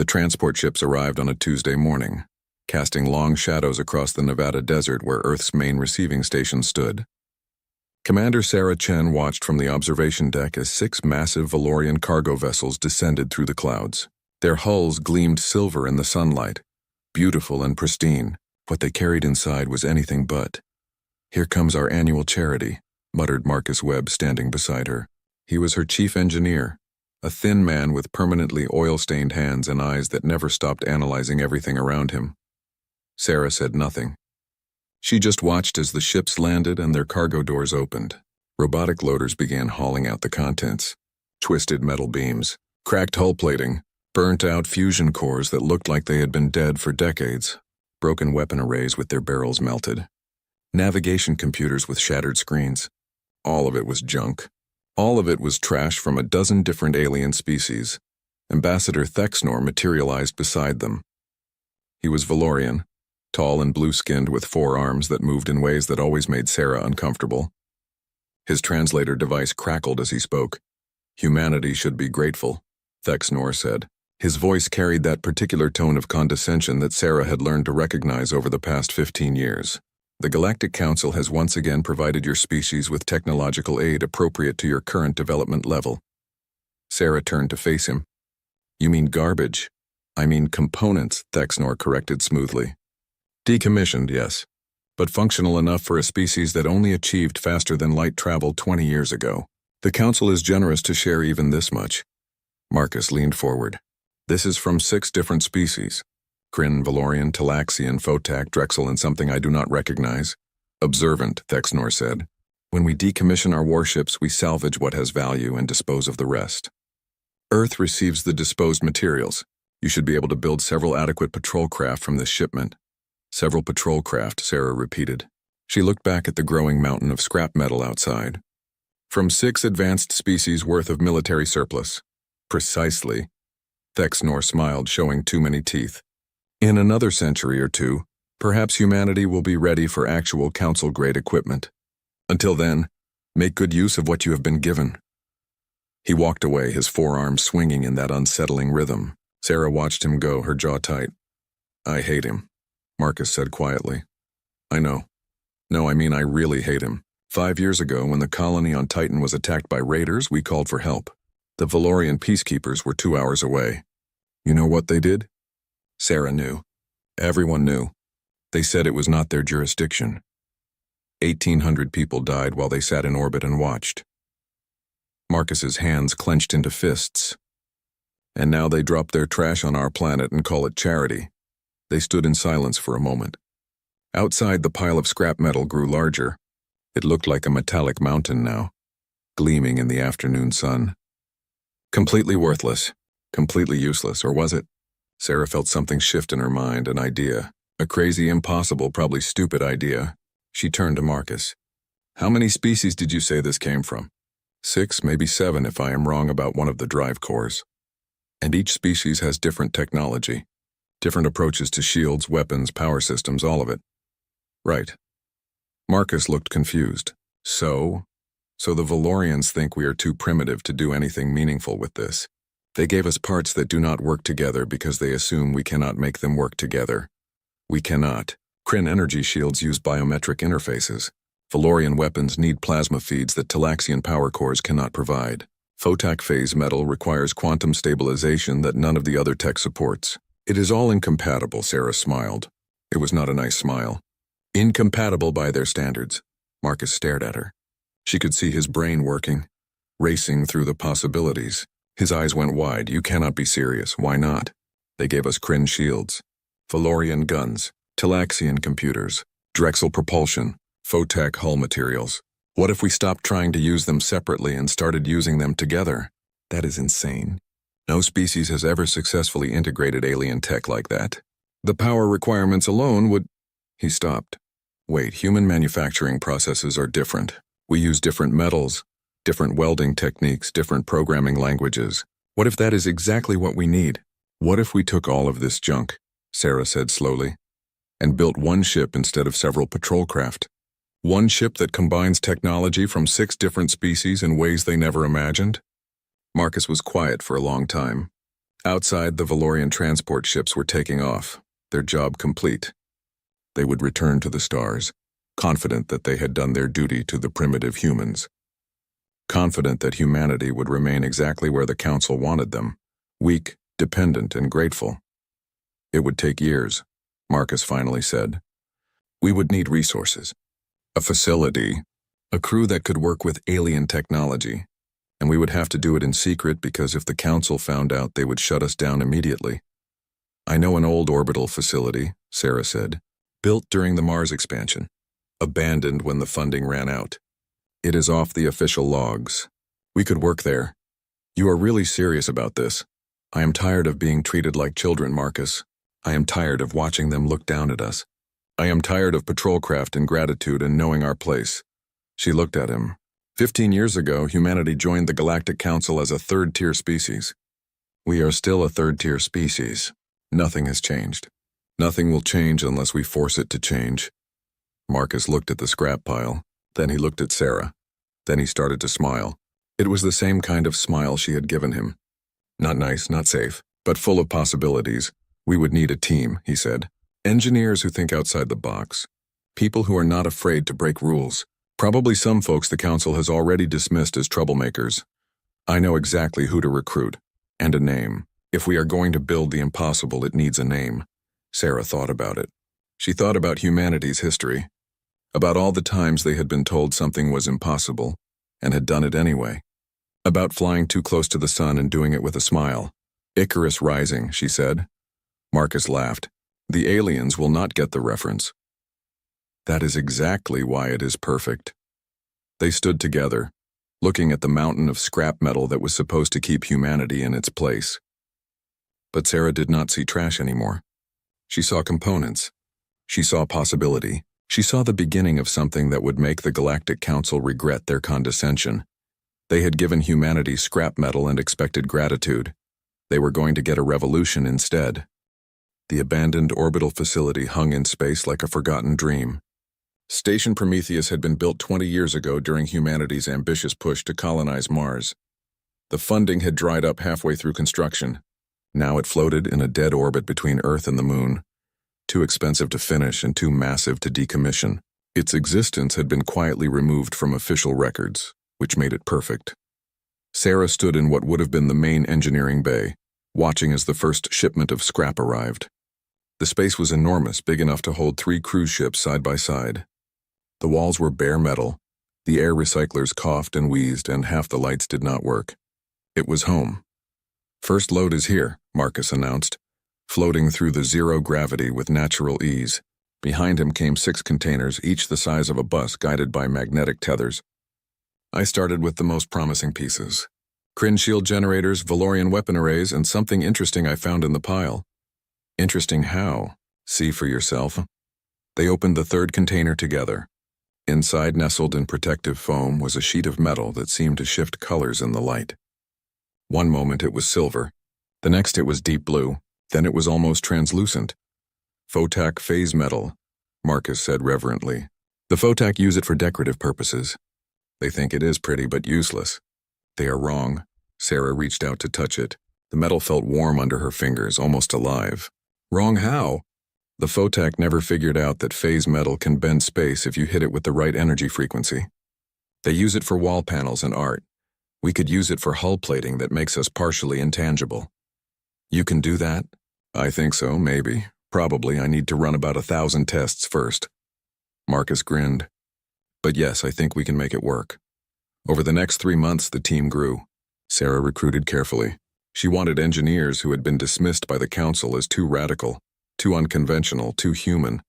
The transport ships arrived on a Tuesday morning, casting long shadows across the Nevada desert where Earth's main receiving station stood. Commander Sarah Chen watched from the observation deck as 6 massive Valorian cargo vessels descended through the clouds. Their hulls gleamed silver in the sunlight, beautiful and pristine. What they carried inside was anything but. "Here comes our annual charity," muttered Marcus Webb standing beside her. He was her chief engineer, a thin man with permanently oil-stained hands and eyes that never stopped analyzing everything around him. Sarah said nothing. She just watched as the ships landed and their cargo doors opened. Robotic loaders began hauling out the contents. Twisted metal beams, cracked hull plating, burnt-out fusion cores that looked like they had been dead for decades, broken weapon arrays with their barrels melted, navigation computers with shattered screens. All of it was junk. All of it was trash from a dozen different alien species. Ambassador Thexnor materialized beside them. He was Valorian, tall and blue-skinned with 4 arms that moved in ways that always made Sarah uncomfortable. His translator device crackled as he spoke. "Humanity should be grateful," Thexnor said. His voice carried that particular tone of condescension that Sarah had learned to recognize over the past 15 years. "The Galactic Council has once again provided your species with technological aid appropriate to your current development level." Sarah turned to face him. "You mean garbage?" "I mean components," Thexnor corrected smoothly. "Decommissioned, yes, but functional enough for a species that only achieved faster than light travel 20 years ago. The Council is generous to share even this much." Marcus leaned forward. "This is from 6 different species. Kryn, Valorian, Talaxian, Photak, Drexel, and something I do not recognize." "Observant," Thexnor said. "When we decommission our warships, we salvage what has value and dispose of the rest. Earth receives the disposed materials. You should be able to build several adequate patrol craft from this shipment." "Several patrol craft," Sarah repeated. She looked back at the growing mountain of scrap metal outside. "From 6 advanced species worth of military surplus." "Precisely." Thexnor smiled, showing too many teeth. "In another century or 2, perhaps humanity will be ready for actual Council-grade equipment. Until then, make good use of what you have been given." He walked away, his forearms swinging in that unsettling rhythm. Sarah watched him go, her jaw tight. "I hate him," Marcus said quietly. "I know. No, I mean I really hate him. 5 years ago, when the colony on Titan was attacked by raiders, we called for help. The Valorian peacekeepers were 2 hours away. You know what they did?" Sarah knew. Everyone knew. They said it was not their jurisdiction. 1,800 people died while they sat in orbit and watched. Marcus's hands clenched into fists. "And now they drop their trash on our planet and call it charity." They stood in silence for a moment. Outside, the pile of scrap metal grew larger. It looked like a metallic mountain now, gleaming in the afternoon sun. Completely worthless, completely useless, or was it? Sarah felt something shift in her mind, an idea, a crazy, impossible, probably stupid idea. She turned to Marcus. "How many species did you say this came from?" 6, maybe 7 if I am wrong about one of the drive cores. "And each species has different technology, different approaches to shields, weapons, power systems, all of it." "Right." Marcus looked confused. So the Valorians think we are too primitive to do anything meaningful with this. They gave us parts that do not work together because they assume we cannot make them work together. We cannot. Kryn energy shields use biometric interfaces. Valorian weapons need plasma feeds that Talaxian power cores cannot provide. Photak phase metal requires quantum stabilization that none of the other tech supports. It is all incompatible, Sarah smiled. It was not a nice smile. Incompatible by their standards. Marcus stared at her. She could see his brain working, racing through the possibilities. His eyes went wide. "You cannot be serious. Why not? They gave us Kryn shields, Valorian guns, Talaxian computers, Drexel propulsion, Photak hull materials. What if we stopped trying to use them separately and started using them together? That is insane. No species has ever successfully integrated alien tech like that. The power requirements alone would..." He stopped. "Wait, human manufacturing processes are different. We use different metals, different welding techniques, different programming languages. What if that is exactly what we need? What if we took all of this junk," Sarah said slowly, "and built one ship instead of several patrol craft? One ship that combines technology from 6 different species in ways they never imagined?" Marcus was quiet for a long time. Outside, the Valorian transport ships were taking off, their job complete. They would return to the stars, confident that they had done their duty to the primitive humans. Confident that humanity would remain exactly where the Council wanted them, weak, dependent, and grateful. It would take years, Marcus finally said. We would need resources, a facility, a crew that could work with alien technology, and we would have to do it in secret because if the Council found out, they would shut us down immediately. I know an old orbital facility, Sarah said, built during the Mars expansion, abandoned when the funding ran out. It is off the official logs. We could work there. You are really serious about this. I am tired of being treated like children, Marcus. I am tired of watching them look down at us. I am tired of patrolcraft and gratitude and knowing our place. She looked at him. 15 years ago, humanity joined the Galactic Council as a third-tier species. We are still a third-tier species. Nothing has changed. Nothing will change unless we force it to change. Marcus looked at the scrap pile. Then he looked at Sarah. Then he started to smile. It was the same kind of smile she had given him. Not nice, not safe, but full of possibilities. We would need a team, he said. Engineers who think outside the box. People who are not afraid to break rules. Probably some folks the Council has already dismissed as troublemakers. I know exactly who to recruit. And a name. If we are going to build the impossible, it needs a name. Sarah thought about it. She thought about humanity's history. About all the times they had been told something was impossible, and had done it anyway. About flying too close to the sun and doing it with a smile. Icarus Rising, she said. Marcus laughed. The aliens will not get the reference. That is exactly why it is perfect. They stood together, looking at the mountain of scrap metal that was supposed to keep humanity in its place. But Sarah did not see trash anymore. She saw components. She saw possibility. She saw the beginning of something that would make the Galactic Council regret their condescension. They had given humanity scrap metal and expected gratitude. They were going to get a revolution instead. The abandoned orbital facility hung in space like a forgotten dream. Station Prometheus had been built 20 years ago during humanity's ambitious push to colonize Mars. The funding had dried up halfway through construction. Now it floated in a dead orbit between Earth and the Moon. Too expensive to finish and too massive to decommission. Its existence had been quietly removed from official records, which made it perfect. Sarah stood in what would have been the main engineering bay, watching as the first shipment of scrap arrived. The space was enormous, big enough to hold 3 cruise ships side by side. The walls were bare metal. The air recyclers coughed and wheezed, and half the lights did not work. It was home. First load is here, Marcus announced, floating through the zero gravity with natural ease. Behind him came 6 containers, each the size of a bus, guided by magnetic tethers. I started with the most promising pieces. Kryn shield generators, Valorian weapon arrays, and something interesting I found in the pile. Interesting how? See for yourself. They opened the 3rd container together. Inside, nestled in protective foam, was a sheet of metal that seemed to shift colors in the light. One moment it was silver. The next it was deep blue. Then it was almost translucent. Photak phase metal, Marcus said reverently. The Photak use it for decorative purposes. They think it is pretty but useless. They are wrong. Sarah reached out to touch it. The metal felt warm under her fingers, almost alive. Wrong how? The Photak never figured out that phase metal can bend space if you hit it with the right energy frequency. They use it for wall panels and art. We could use it for hull plating that makes us partially intangible. You can do that? I think so, maybe. Probably I need to run about 1,000 tests first. Marcus grinned. But yes, I think we can make it work. Over the next 3 months, the team grew. Sarah recruited carefully. She wanted engineers who had been dismissed by the Council as too radical, too unconventional, too human.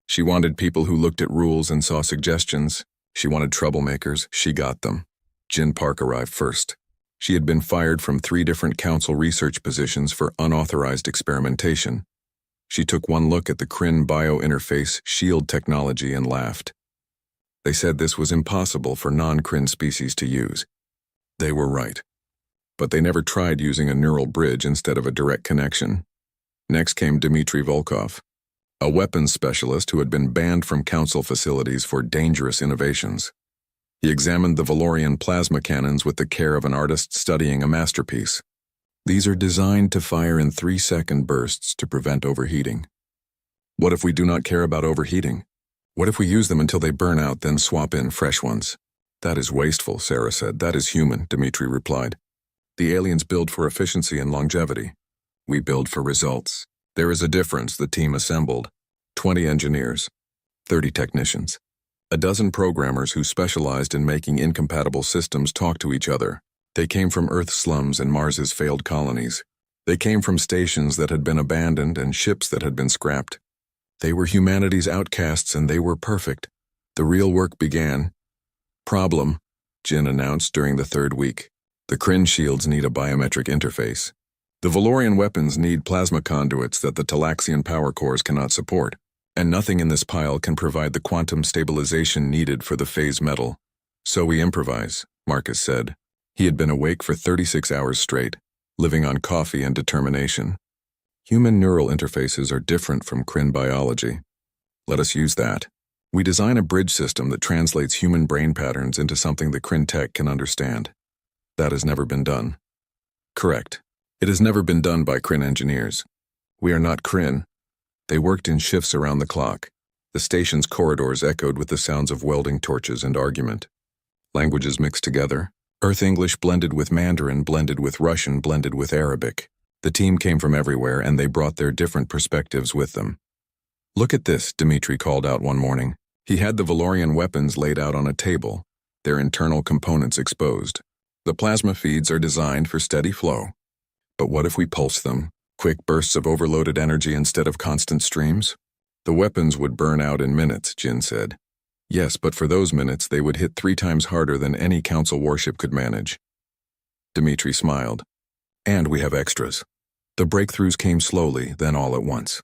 She wanted people who looked at rules and saw suggestions. She wanted troublemakers. She got them. Jin Park arrived first. She had been fired from 3 different Council research positions for unauthorized experimentation. She took one look at the Kryn biointerface shield technology and laughed. They said this was impossible for non-Kryn species to use. They were right. But they never tried using a neural bridge instead of a direct connection. Next came Dmitry Volkov, a weapons specialist who had been banned from Council facilities for dangerous innovations. He examined the Valorian plasma cannons with the care of an artist studying a masterpiece. These are designed to fire in 3-second bursts to prevent overheating. What if we do not care about overheating? What if we use them until they burn out, then swap in fresh ones? That is wasteful, Sarah said. That is human, Dmitri replied. The aliens build for efficiency and longevity. We build for results. There is a difference. The team assembled 20 engineers, 30 technicians, a dozen programmers who specialized in making incompatible systems talk to each other. They came from Earth's slums and Mars's failed colonies. They came from stations that had been abandoned and ships that had been scrapped. They were humanity's outcasts and they were perfect. The real work began. Problem, Jin announced during the 3rd week. The Kryn shields need a biometric interface. The Valorian weapons need plasma conduits that the Talaxian power cores cannot support. And nothing in this pile can provide the quantum stabilization needed for the phase metal. So we improvise, Marcus said. He had been awake for 36 hours straight, living on coffee and determination. Human neural interfaces are different from Kryn biology. Let us use that. We design a bridge system that translates human brain patterns into something the Kryn tech can understand. That has never been done. Correct. It has never been done by Kryn engineers. We are not Kryn. They worked in shifts around the clock. The station's corridors echoed with the sounds of welding torches and argument. Languages mixed together. Earth English blended with Mandarin, blended with Russian, blended with Arabic. The team came from everywhere, and they brought their different perspectives with them. Look at this, Dmitri called out one morning. He had the Valorian weapons laid out on a table, their internal components exposed. The plasma feeds are designed for steady flow. But what if we pulse them? Quick bursts of overloaded energy instead of constant streams? The weapons would burn out in minutes, Jin said. Yes, but for those minutes they would hit 3 times harder than any Council warship could manage. Dmitri smiled. And we have extras. The breakthroughs came slowly, then all at once.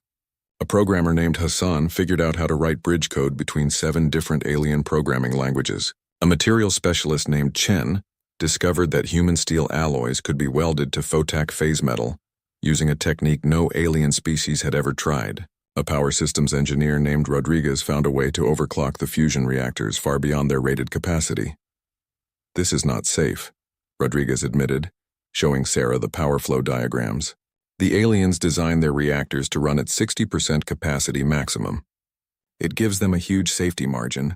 A programmer named Hassan figured out how to write bridge code between 7 different alien programming languages. A material specialist named Chen discovered that human steel alloys could be welded to photac phase metal using a technique no alien species had ever tried. A power systems engineer named Rodriguez found a way to overclock the fusion reactors far beyond their rated capacity. This is not safe, Rodriguez admitted, showing Sarah the power flow diagrams. The aliens designed their reactors to run at 60% capacity maximum. It gives them a huge safety margin,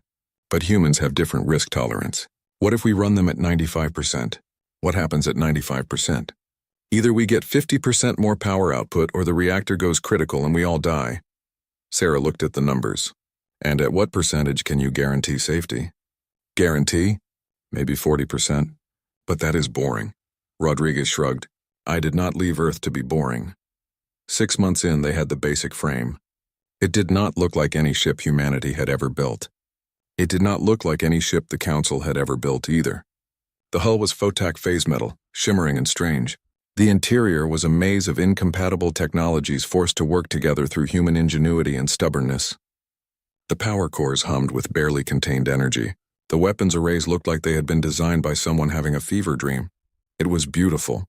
but humans have different risk tolerance. What if we run them at 95%? What happens at 95%? Either we get 50% more power output or the reactor goes critical and we all die. Sarah looked at the numbers. And at what percentage can you guarantee safety? Guarantee? Maybe 40%. But that is boring. Rodriguez shrugged. I did not leave Earth to be boring. 6 months in, they had the basic frame. It did not look like any ship humanity had ever built. It did not look like any ship the Council had ever built either. The hull was photac phase metal, shimmering and strange. The interior was a maze of incompatible technologies forced to work together through human ingenuity and stubbornness. The power cores hummed with barely contained energy. The weapons arrays looked like they had been designed by someone having a fever dream. It was beautiful.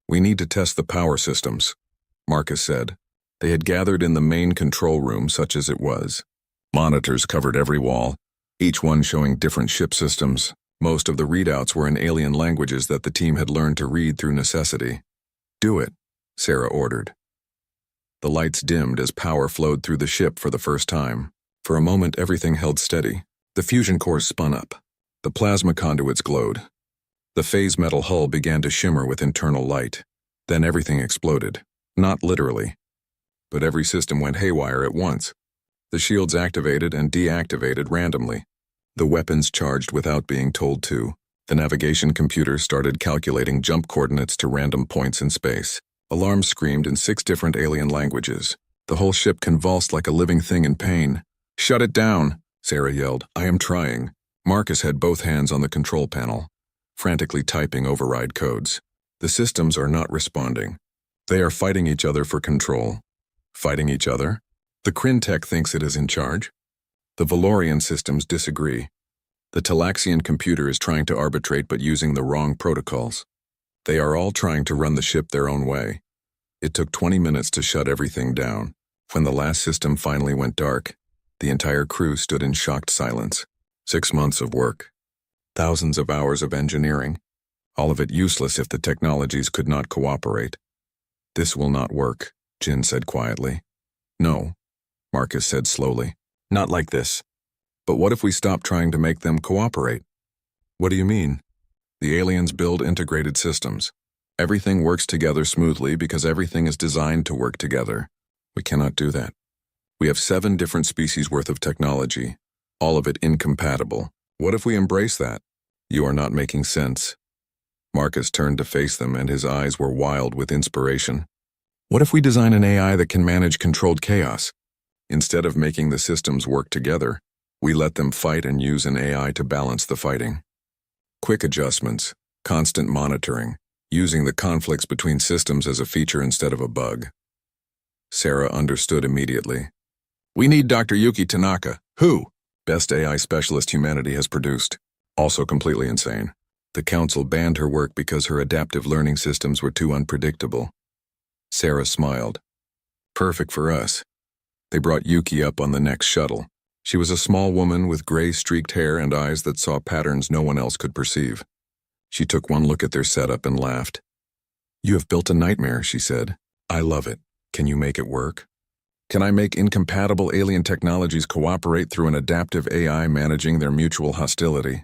We need to test the power systems, Marcus said. They had gathered in the main control room, such as it was. Monitors covered every wall, each one showing different ship systems. Most of the readouts were in alien languages that the team had learned to read through necessity. Do it, Sarah ordered. The lights dimmed as power flowed through the ship for the first time. For a moment, everything held steady. The fusion cores spun up. The plasma conduits glowed. The phase metal hull began to shimmer with internal light. Then everything exploded. Not literally. But every system went haywire at once. The shields activated and deactivated randomly. The weapons charged without being told to. The navigation computer started calculating jump coordinates to random points in space. Alarms screamed in 6 different alien languages. The whole ship convulsed like a living thing in pain. Shut it down, Sarah yelled. I am trying. Marcus had both hands on the control panel, frantically typing override codes. The systems are not responding. They are fighting each other for control. Fighting each other? The Kryn tech thinks it is in charge. The Valorian systems disagree. The Talaxian computer is trying to arbitrate but using the wrong protocols. They are all trying to run the ship their own way. It took 20 minutes to shut everything down. When the last system finally went dark, the entire crew stood in shocked silence. 6 months of work. Thousands of hours of engineering. All of it useless if the technologies could not cooperate. This will not work, Jin said quietly. No, Marcus said slowly. Not like this. But what if we stop trying to make them cooperate? What do you mean? The aliens build integrated systems. Everything works together smoothly because everything is designed to work together. We cannot do that. We have 7 different species worth of technology, all of it incompatible. What if we embrace that? You are not making sense. Marcus turned to face them, and his eyes were wild with inspiration. What if we design an AI that can manage controlled chaos? Instead of making the systems work together, we let them fight and use an AI to balance the fighting. Quick adjustments, constant monitoring, using the conflicts between systems as a feature instead of a bug. Sarah understood immediately. We need Dr. Yuki Tanaka. Who? Best AI specialist humanity has produced. Also completely insane. The council banned her work because her adaptive learning systems were too unpredictable. Sarah smiled. Perfect for us. They brought Yuki up on the next shuttle. She was a small woman with gray streaked hair and eyes that saw patterns no one else could perceive. She took one look at their setup and laughed. You have built a nightmare, she said. I love it. Can you make it work? Can I make incompatible alien technologies cooperate through an adaptive AI managing their mutual hostility?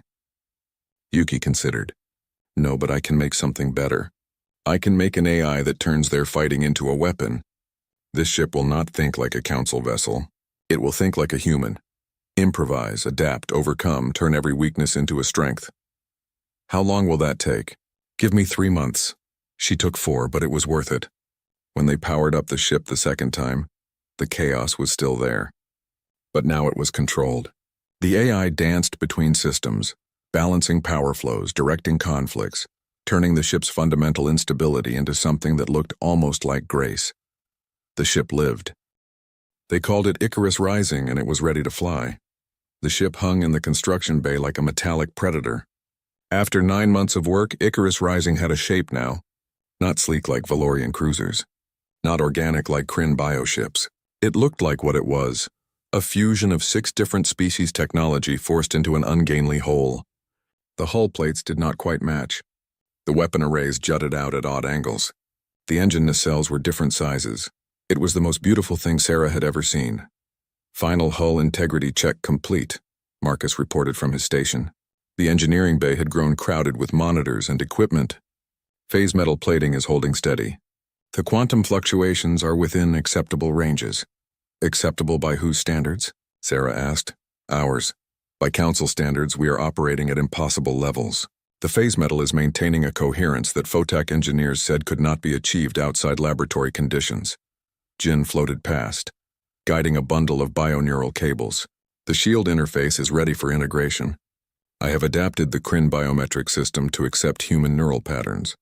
Yuki considered. No, but I can make something better. I can make an AI that turns their fighting into a weapon. This ship will not think like a council vessel. It will think like a human. Improvise, adapt, overcome, turn every weakness into a strength. How long will that take? Give me 3 months. She took 4, but it was worth it. When they powered up the ship the second time, the chaos was still there. But now it was controlled. The AI danced between systems, balancing power flows, directing conflicts, turning the ship's fundamental instability into something that looked almost like grace. The ship lived. They called it Icarus Rising, and it was ready to fly. The ship hung in the construction bay like a metallic predator. After 9 months of work, Icarus Rising had a shape now. Not sleek like Valorian cruisers. Not organic like Kryn bioships. It looked like what it was, a fusion of 6 different species technology forced into an ungainly whole. The hull plates did not quite match. The weapon arrays jutted out at odd angles. The engine nacelles were different sizes. It was the most beautiful thing Sarah had ever seen. Final hull integrity check complete, Marcus reported from his station. The engineering bay had grown crowded with monitors and equipment. Phase metal plating is holding steady. The quantum fluctuations are within acceptable ranges. Acceptable by whose standards? Sarah asked. Ours. By council standards, we are operating at impossible levels. The phase metal is maintaining a coherence that Photak engineers said could not be achieved outside laboratory conditions. Jin floated past, guiding a bundle of bioneural cables. The shield interface is ready for integration. I have adapted the Kryn biometric system to accept human neural patterns.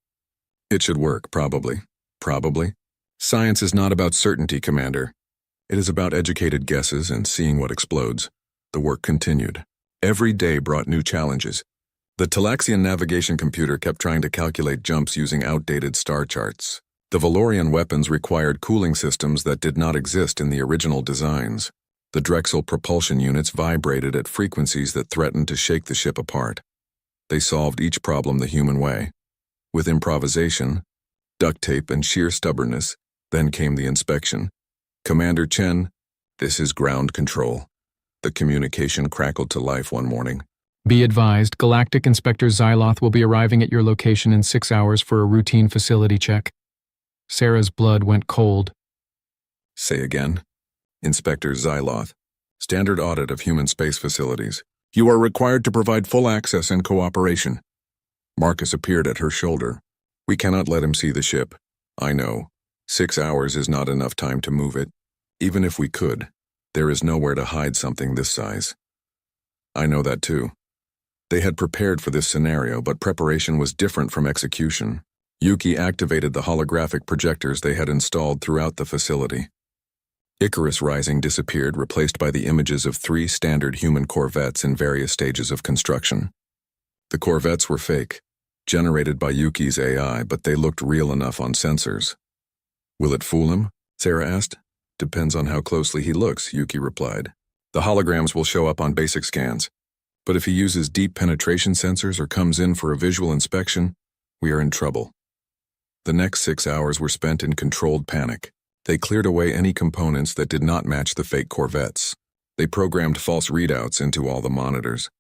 It should work, probably. Probably. Science is not about certainty, Commander. It is about educated guesses and seeing what explodes. The work continued. Every day brought new challenges. The Talaxian navigation computer kept trying to calculate jumps using outdated star charts. The Valorian weapons required cooling systems that did not exist in the original designs. The Drexel propulsion units vibrated at frequencies that threatened to shake the ship apart. They solved each problem the human way. With improvisation, duct tape, and sheer stubbornness, then came the inspection. Commander Chen, this is ground control. The communication crackled to life one morning. Be advised, Galactic Inspector Xyloth will be arriving at your location in 6 hours for a routine facility check. Sarah's blood went cold. Say again. Inspector Xyloth. Standard audit of human space facilities. You are required to provide full access and cooperation. Marcus appeared at her shoulder. We cannot let him see the ship. I know. 6 hours is not enough time to move it. Even if we could, there is nowhere to hide something this size. I know that too. They had prepared for this scenario, but preparation was different from execution. Yuki activated the holographic projectors they had installed throughout the facility. Icarus Rising disappeared, replaced by the images of 3 standard human corvettes in various stages of construction. The corvettes were fake, generated by Yuki's AI, but they looked real enough on sensors. Will it fool him? Sarah asked. Depends on how closely he looks, Yuki replied. The holograms will show up on basic scans, but if he uses deep penetration sensors or comes in for a visual inspection, We are in trouble. The next 6 hours were spent in controlled panic. They cleared away any components that did not match the fake corvettes. They programmed false readouts into all the monitors.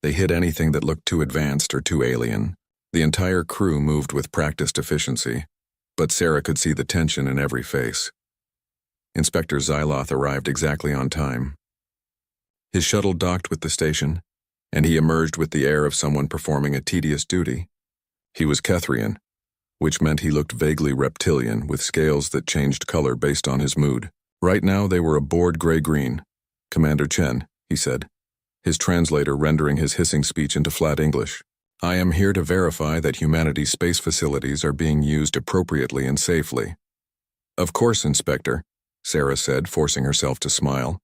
They hid anything that looked too advanced or too alien. The entire crew moved with practiced efficiency, but Sarah could see the tension in every face. Inspector Zyloth arrived exactly on time. His shuttle docked with the station, and he emerged with the air of someone performing a tedious duty. He was Kethrian, which meant he looked vaguely reptilian, with scales that changed color based on his mood. Right now they were aboard gray-green. "Commander Chen," he said, his translator rendering his hissing speech into flat English. "I am here to verify that humanity's space facilities are being used appropriately and safely." "Of course, Inspector," Sarah said, forcing herself to smile.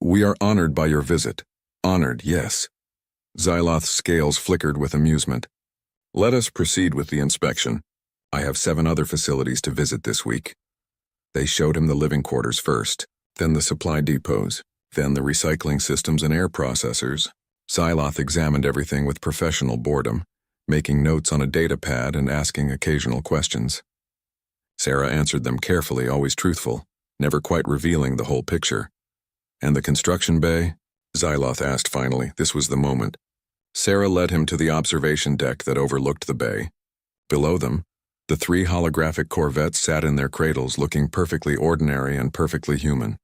"We are honored by your visit." "Honored, yes." Zyloth's scales flickered with amusement. "Let us proceed with the inspection. I have 7 other facilities to visit this week." They showed him the living quarters first, then the supply depots, then the recycling systems and air processors. Zyloth examined everything with professional boredom, making notes on a data pad and asking occasional questions. Sarah answered them carefully, always truthful, never quite revealing the whole picture. "And the construction bay?" Zyloth asked finally. This was the moment. Sarah led him to the observation deck that overlooked the bay. Below them, the 3 holographic corvettes sat in their cradles, looking perfectly ordinary and perfectly human.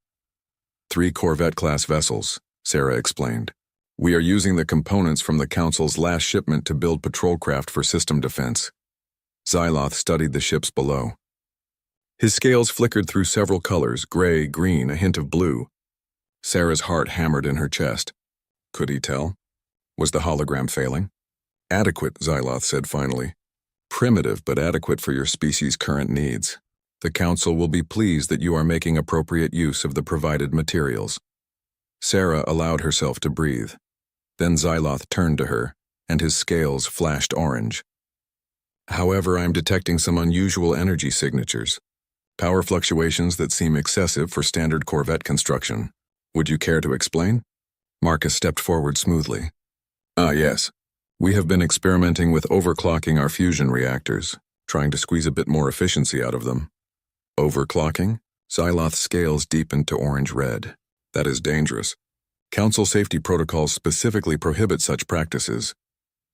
3 Corvette-class vessels, Sarah explained. "We are using the components from the Council's last shipment to build patrol craft for system defense." Zyloth studied the ships below. His scales flickered through several colors, gray, green, a hint of blue. Sarah's heart hammered in her chest. Could he tell? Was the hologram failing? "Adequate," Zyloth said finally. "Primitive, but adequate for your species' current needs. The Council will be pleased that you are making appropriate use of the provided materials." Sarah allowed herself to breathe. Then Zyloth turned to her, and his scales flashed orange. "However, I am detecting some unusual energy signatures. Power fluctuations that seem excessive for standard Corvette construction. Would you care to explain?" Marcus stepped forward smoothly. Yes. We have been experimenting with overclocking our fusion reactors, trying to squeeze a bit more efficiency out of them." "Overclocking?" Zyloth's scales deepened to orange-red. "That is dangerous. Council safety protocols specifically prohibit such practices.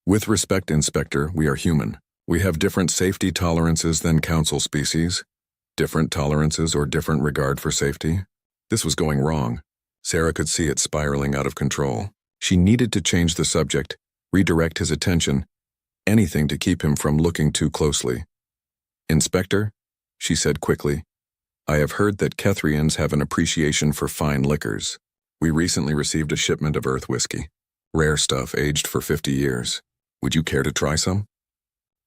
With respect, Inspector, we are human. We have different safety tolerances than Council species. Different tolerances or different regard for safety." This was going wrong. Sarah could see it spiraling out of control. She needed to change the subject, redirect his attention, anything to keep him from looking too closely. "Inspector," she said quickly, "I have heard that Kethrians have an appreciation for fine liquors. We recently received a shipment of Earth whiskey. Rare stuff aged for 50 years. Would you care to try some?"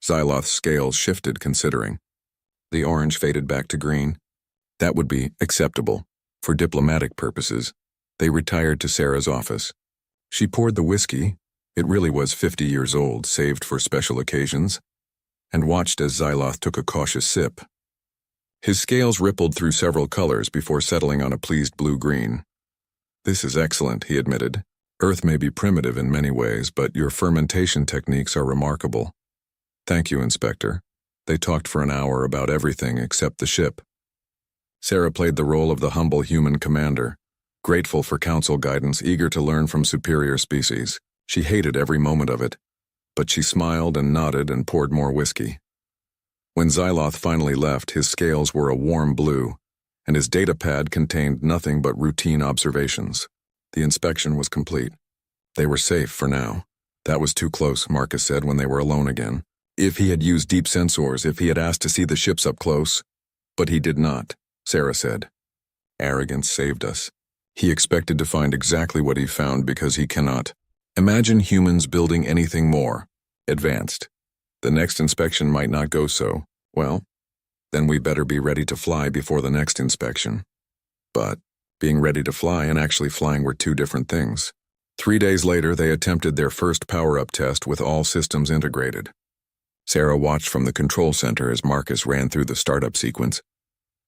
Zyloth's scales shifted, considering. The orange faded back to green. That would be acceptable. For diplomatic purposes. They retired to Sarah's office. She poured the whiskey, it really was 50 years old, saved for special occasions, and watched as Zyloth took a cautious sip. His scales rippled through several colors before settling on a pleased blue-green. "This is excellent," he admitted. "Earth may be primitive in many ways, but your fermentation techniques are remarkable." "Thank you, Inspector." They talked for an hour about everything except the ship. Sarah played the role of the humble human commander, grateful for Council guidance, eager to learn from superior species. She hated every moment of it, but she smiled and nodded and poured more whiskey. When Zyloth finally left, his scales were a warm blue, and his data pad contained nothing but routine observations. The inspection was complete. They were safe for now. "That was too close," Marcus said when they were alone again. "If he had used deep sensors, if he had asked to see the ships up close." "But he did not," Sarah said. "Arrogance saved us. He expected to find exactly what he found because he cannot. Imagine humans building anything more advanced. The next inspection might not go so. Well, then we better be ready to fly before the next inspection." But being ready to fly and actually flying were 2 different things. 3 days later, they attempted their first power-up test with all systems integrated. Sarah watched from the control center as Marcus ran through the startup sequence.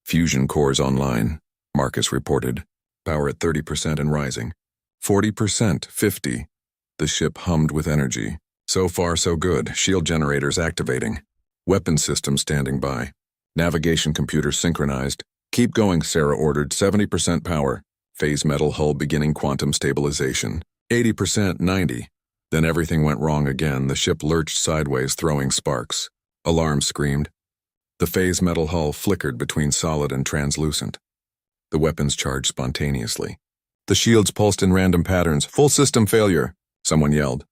"Fusion cores online," Marcus reported. "Power at 30% and rising. 40%, 50%. The ship hummed with energy. So far, so good. Shield generators activating. Weapon system standing by. Navigation computer synchronized. Keep going, Sarah ordered. 70% power. Phase metal hull beginning quantum stabilization. 80%, 90. Then everything went wrong again. The ship lurched sideways, throwing sparks. Alarm screamed. The phase metal hull flickered between solid and translucent. The weapons charged spontaneously. The shields pulsed in random patterns. Full system failure, someone yelled.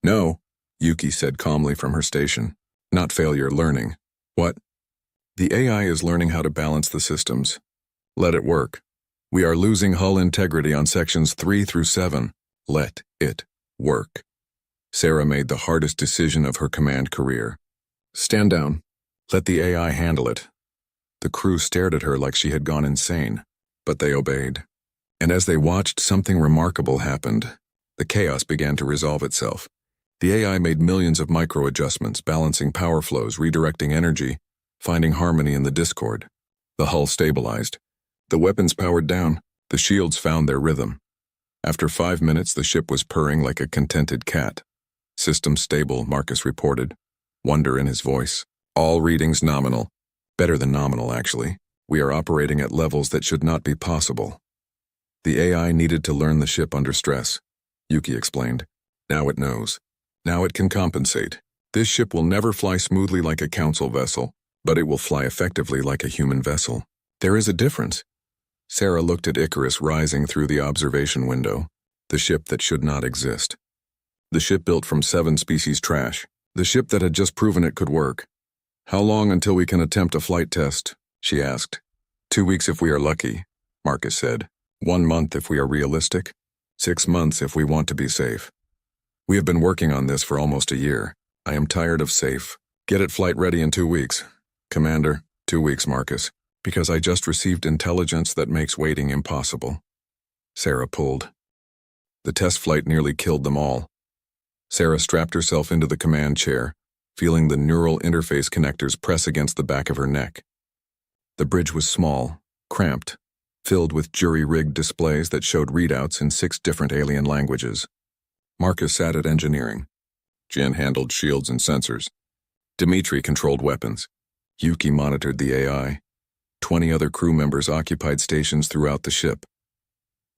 No, Yuki said calmly from her station. Not failure, learning. What? The AI is learning how to balance the systems. Let it work. We are losing hull integrity on sections 3 through 7. Let it work. Sarah made the hardest decision of her command career. Stand down. Let the AI handle it. The crew stared at her like she had gone insane, but they obeyed. And as they watched, something remarkable happened. The chaos began to resolve itself. The AI made millions of micro-adjustments, balancing power flows, redirecting energy, finding harmony in the discord. The hull stabilized. The weapons powered down. The shields found their rhythm. After 5 minutes, the ship was purring like a contented cat. System stable, Marcus reported, wonder in his voice. All readings nominal. Better than nominal, actually. We are operating at levels that should not be possible. The AI needed to learn the ship under stress, Yuki explained. Now it knows. Now it can compensate. This ship will never fly smoothly like a council vessel, but it will fly effectively like a human vessel. There is a difference. Sarah looked at Icarus rising through the observation window, the ship that should not exist. The ship built from 7 species trash, the ship that had just proven it could work. How long until we can attempt a flight test? She asked. 2 weeks if we are lucky, Marcus said. 1 month if we are realistic. 6 months if we want to be safe. We have been working on this for almost a year. I am tired of safe. Get it flight ready in 2 weeks. Commander, 2 weeks, Marcus. Because I just received intelligence that makes waiting impossible. Sarah pulled. The test flight nearly killed them all. Sarah strapped herself into the command chair, feeling the neural interface connectors press against the back of her neck. The bridge was small, cramped, filled with jury-rigged displays that showed readouts in 6 different alien languages. Marcus sat at engineering. Jin handled shields and sensors. Dmitri controlled weapons. Yuki monitored the AI. 20 other crew members occupied stations throughout the ship.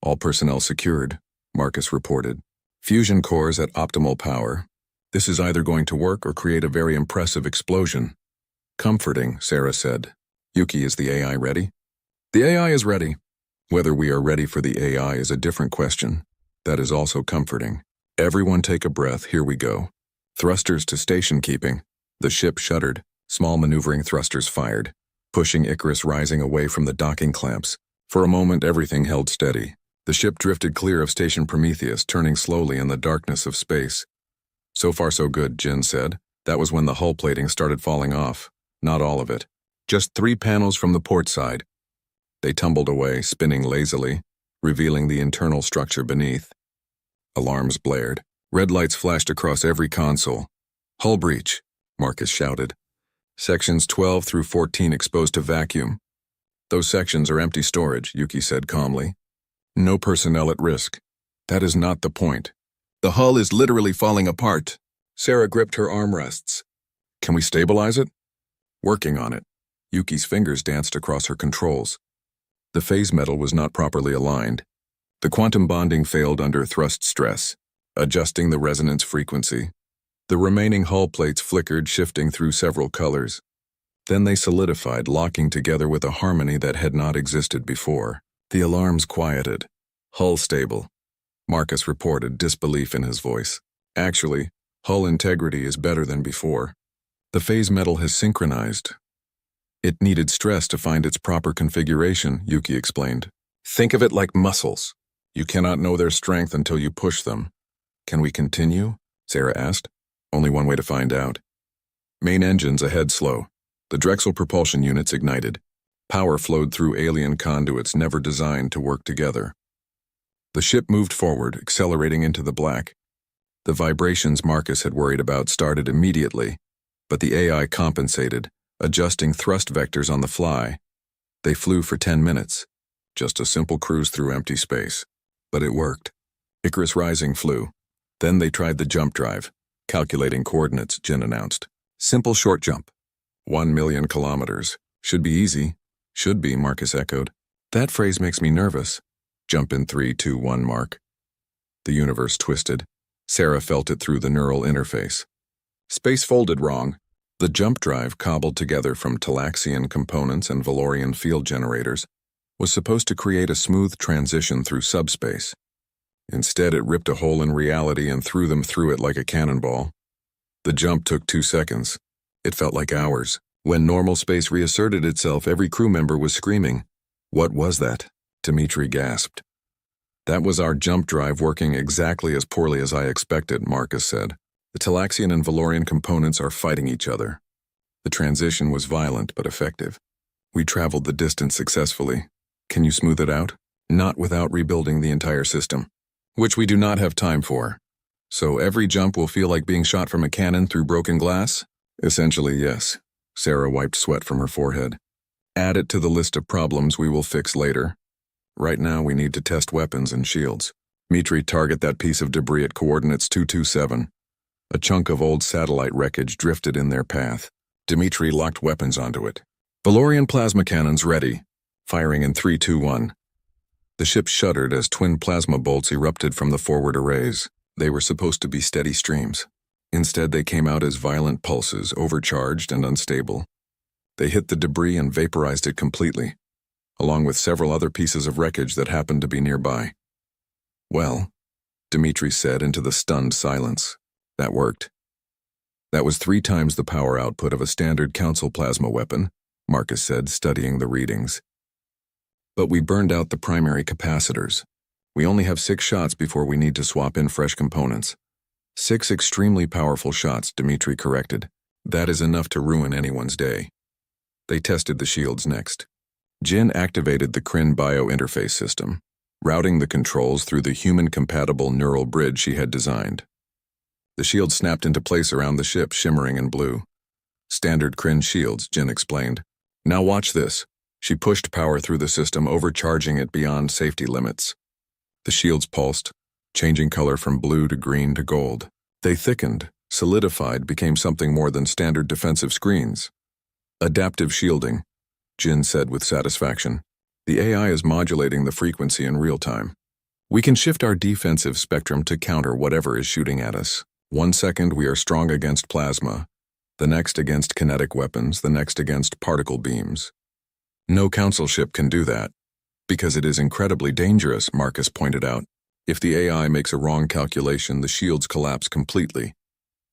All personnel secured, Marcus reported. Fusion cores at optimal power. This is either going to work or create a very impressive explosion. Comforting, Sarah said. Yuki, is the AI ready? The AI is ready. Whether we are ready for the AI is a different question. That is also comforting. Everyone take a breath, here we go. Thrusters to station keeping. The ship shuddered. Small maneuvering thrusters fired, pushing Icarus rising away from the docking clamps. For a moment, everything held steady. The ship drifted clear of Station Prometheus, turning slowly in the darkness of space. So far so good, Jin said. That was when the hull plating started falling off. Not all of it. Just 3 panels from the port side. They tumbled away, spinning lazily, revealing the internal structure beneath. Alarms blared. Red lights flashed across every console. Hull breach, Marcus shouted. Sections 12 through 14 exposed to vacuum. Those sections are empty storage, Yuki said calmly. No personnel at risk. That is not the point. The hull is literally falling apart. Sarah gripped her armrests. Can we stabilize it? Working on it. Yuki's fingers danced across her controls. The phase metal was not properly aligned. The quantum bonding failed under thrust stress, adjusting the resonance frequency. The remaining hull plates flickered, shifting through several colors. Then they solidified, locking together with a harmony that had not existed before. The alarms quieted. Hull stable. Marcus reported, disbelief in his voice. Actually, hull integrity is better than before. The phase metal has synchronized. It needed stress to find its proper configuration, Yuki explained. Think of it like muscles. You cannot know their strength until you push them. Can we continue? Sarah asked. Only one way to find out. Main engines ahead slow. The Drexel propulsion units ignited. Power flowed through alien conduits never designed to work together. The ship moved forward, accelerating into the black. The vibrations Marcus had worried about started immediately, but the AI compensated, adjusting thrust vectors on the fly. They flew for 10 minutes. Just a simple cruise through empty space. But it worked. Icarus Rising flew. Then they tried the jump drive. Calculating coordinates, Jin announced. Simple short jump. 1,000,000 kilometers. Should be easy. Should be, Marcus echoed. That phrase makes me nervous. Jump in 3, 2, 1, Mark. The universe twisted. Sarah felt it through the neural interface. Space folded wrong. The jump drive, cobbled together from Talaxian components and Valorian field generators, was supposed to create a smooth transition through subspace. Instead, it ripped a hole in reality and threw them through it like a cannonball. The jump took 2 seconds. It felt like hours. When normal space reasserted itself, every crew member was screaming. What was that? Dmitri gasped. That was our jump drive working exactly as poorly as I expected, Marcus said. The Talaxian and Valorian components are fighting each other. The transition was violent but effective. We traveled the distance successfully. Can you smooth it out? Not without rebuilding the entire system. Which we do not have time for. So every jump will feel like being shot from a cannon through broken glass? Essentially, yes. Sarah wiped sweat from her forehead. Add it to the list of problems we will fix later. Right now we need to test weapons and shields. Dmitri, target that piece of debris at coordinates 227. A chunk of old satellite wreckage drifted in their path. Dmitri locked weapons onto it. Valorian plasma cannons ready. Firing in 3, 2, 1. The ship shuddered as twin plasma bolts erupted from the forward arrays. They were supposed to be steady streams. Instead, they came out as violent pulses, overcharged and unstable. They hit the debris and vaporized it completely, along with several other pieces of wreckage that happened to be nearby. Well, Dmitri said into the stunned silence. That worked. That was 3 times the power output of a standard Council plasma weapon, Marcus said, studying the readings. But we burned out the primary capacitors. We only have 6 shots before we need to swap in fresh components. 6 extremely powerful shots, Dmitri corrected. That is enough to ruin anyone's day. They tested the shields next. Jin activated the Kryn bio-interface system, routing the controls through the human-compatible neural bridge she had designed. The shield snapped into place around the ship, shimmering in blue. Standard Kryn shields, Jin explained. Now watch this. She pushed power through the system, overcharging it beyond safety limits. The shields pulsed, changing color from blue to green to gold. They thickened, solidified, became something more than standard defensive screens. Adaptive shielding, Jin said with satisfaction. The AI is modulating the frequency in real time. We can shift our defensive spectrum to counter whatever is shooting at us. 1 second we are strong against plasma, the next against kinetic weapons, the next against particle beams. No Council ship can do that, because it is incredibly dangerous, Marcus pointed out. If the AI makes a wrong calculation, the shields collapse completely.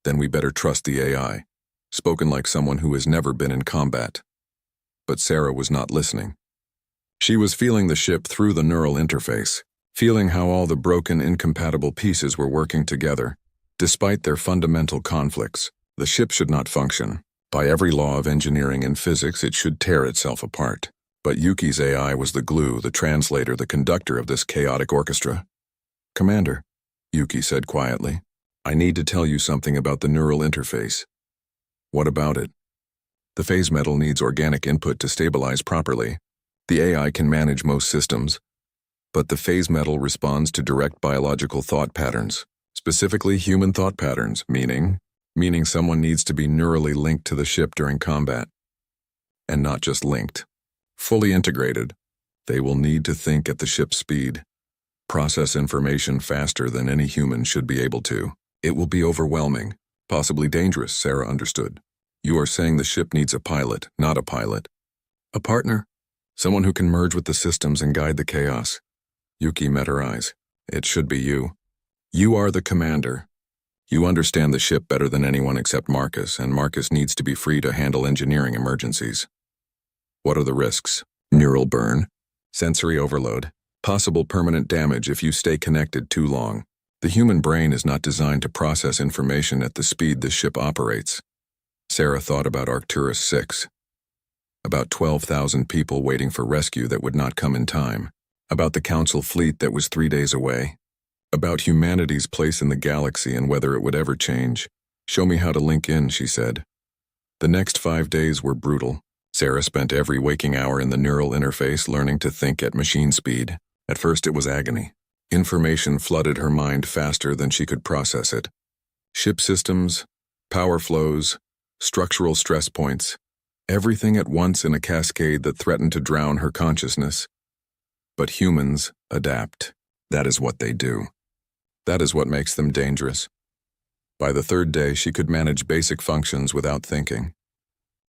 Then we better trust the AI, spoken like someone who has never been in combat. But Sarah was not listening. She was feeling the ship through the neural interface, feeling how all the broken, incompatible pieces were working together. Despite their fundamental conflicts, the ship should not function. By every law of engineering and physics, it should tear itself apart. But Yuki's AI was the glue, the translator, the conductor of this chaotic orchestra. Commander, Yuki said quietly, I need to tell you something about the neural interface. What about it? The phase metal needs organic input to stabilize properly. The AI can manage most systems, but the phase metal responds to direct biological thought patterns, specifically human thought patterns, meaning someone needs to be neurally linked to the ship during combat. And not just linked. Fully integrated. They will need to think at the ship's speed, process information faster than any human should be able to. It will be overwhelming, possibly dangerous, Sarah understood. You are saying the ship needs a pilot, not a pilot. A partner? Someone who can merge with the systems and guide the chaos. Yuki met her eyes. It should be you. You are the commander. You understand the ship better than anyone except Marcus, and Marcus needs to be free to handle engineering emergencies. What are the risks? Neural burn, sensory overload, possible permanent damage if you stay connected too long. The human brain is not designed to process information at the speed the ship operates. Sarah thought about Arcturus 6. About 12,000 people waiting for rescue that would not come in time. About the Council fleet that was 3 days away. About humanity's place in the galaxy and whether it would ever change. Show me how to link in, she said. The next 5 days were brutal. Sarah spent every waking hour in the neural interface learning to think at machine speed. At first it was agony. Information flooded her mind faster than she could process it. Ship systems, power flows, structural stress points, everything at once in a cascade that threatened to drown her consciousness. But humans adapt. That is what they do. That is what makes them dangerous. By the third day, she could manage basic functions without thinking.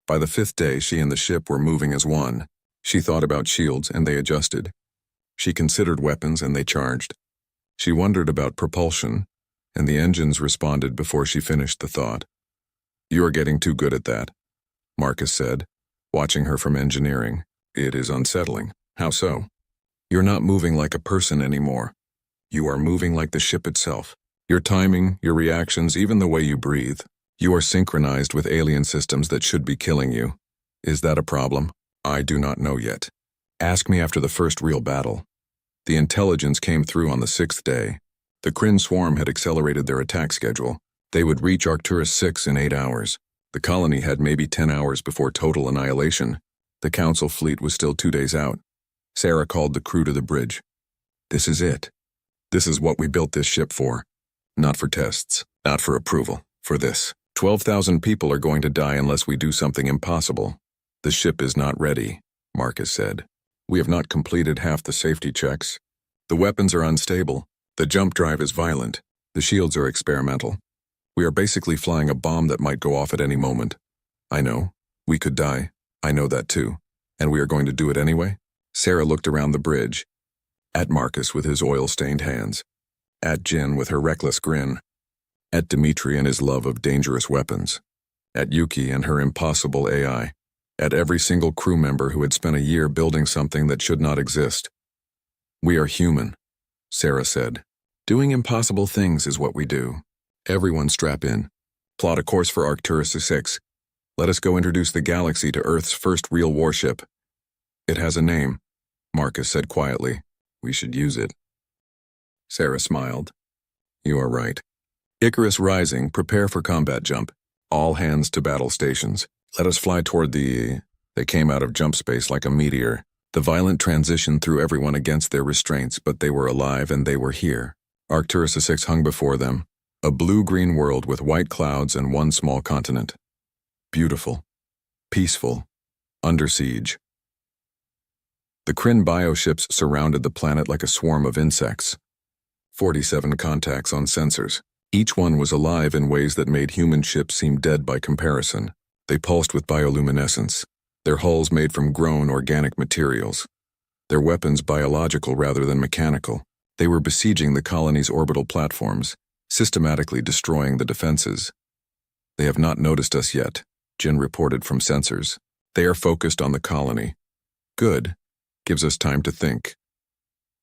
By the fifth day, she and the ship were moving as one. She thought about shields, and they adjusted. She considered weapons, and they charged. She wondered about propulsion, and the engines responded before she finished the thought. "You are getting too good at that," Marcus said, watching her from engineering. "It is unsettling." "How so?" "You're not moving like a person anymore. You are moving like the ship itself. Your timing, your reactions, even the way you breathe. You are synchronized with alien systems that should be killing you. Is that a problem? I do not know yet. Ask me after the first real battle." The intelligence came through on the sixth day. The Kryn swarm had accelerated their attack schedule. They would reach Arcturus 6 in 8 hours. The colony had maybe 10 hours before total annihilation. The Council fleet was still 2 days out. Sarah called the crew to the bridge. "This is it. This is what we built this ship for. Not for tests, not for approval, for this. 12,000 people are going to die unless we do something impossible. The ship is not ready," Marcus said. "We have not completed half the safety checks. The weapons are unstable. The jump drive is violent. The shields are experimental. We are basically flying a bomb that might go off at any moment. I know. We could die. I know that too. And we are going to do it anyway?" Sarah looked around the bridge. At Marcus with his oil-stained hands. At Jin with her reckless grin. At Dimitri and his love of dangerous weapons. At Yuki and her impossible AI. At every single crew member who had spent a year building something that should not exist. "We are human," Sarah said. "Doing impossible things is what we do. Everyone strap in. Plot a course for Arcturus 6. Let us go introduce the galaxy to Earth's first real warship." "It has a name," Marcus said quietly. "We should use it." Sarah smiled. "You are right. Icarus Rising, prepare for combat jump. All hands to battle stations. Let us fly toward the..." They came out of jump space like a meteor. The violent transition threw everyone against their restraints, but they were alive and they were here. Arcturus 6 hung before them, a blue-green world with white clouds and one small continent. Beautiful. Peaceful. Under siege. The Kryn bioships surrounded the planet like a swarm of insects. 47 contacts on sensors. Each one was alive in ways that made human ships seem dead by comparison. They pulsed with bioluminescence, their hulls made from grown organic materials. Their weapons biological rather than mechanical. They were besieging the colony's orbital platforms, systematically destroying the defenses. "They have not noticed us yet," Jin reported from sensors. "They are focused on the colony. Good. Gives us time to think."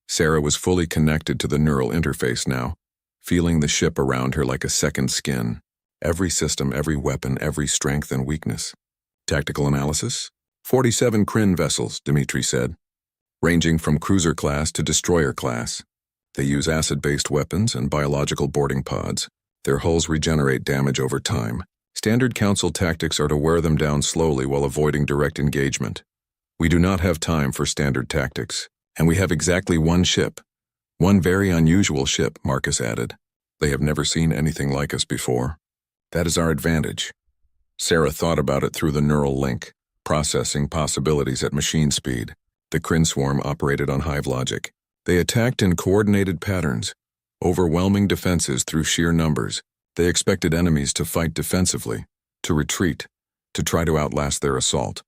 Sarah was fully connected to the neural interface now, feeling the ship around her like a second skin. Every system, every weapon, every strength and weakness. "Tactical analysis? 47 Kryn vessels," Dimitri said, ranging from cruiser class to destroyer class. They use acid-based weapons and biological boarding pods. Their hulls regenerate damage over time. Standard Council tactics are to wear them down slowly while avoiding direct engagement. We do not have time for standard tactics. And we have exactly one ship. One very unusual ship, Marcus added. They have never seen anything like us before. That is our advantage. Sarah thought about it through the neural link, processing possibilities at machine speed. The Kryn swarm operated on hive logic. They attacked in coordinated patterns, overwhelming defenses through sheer numbers. They expected enemies to fight defensively, to retreat, to try to outlast their assault.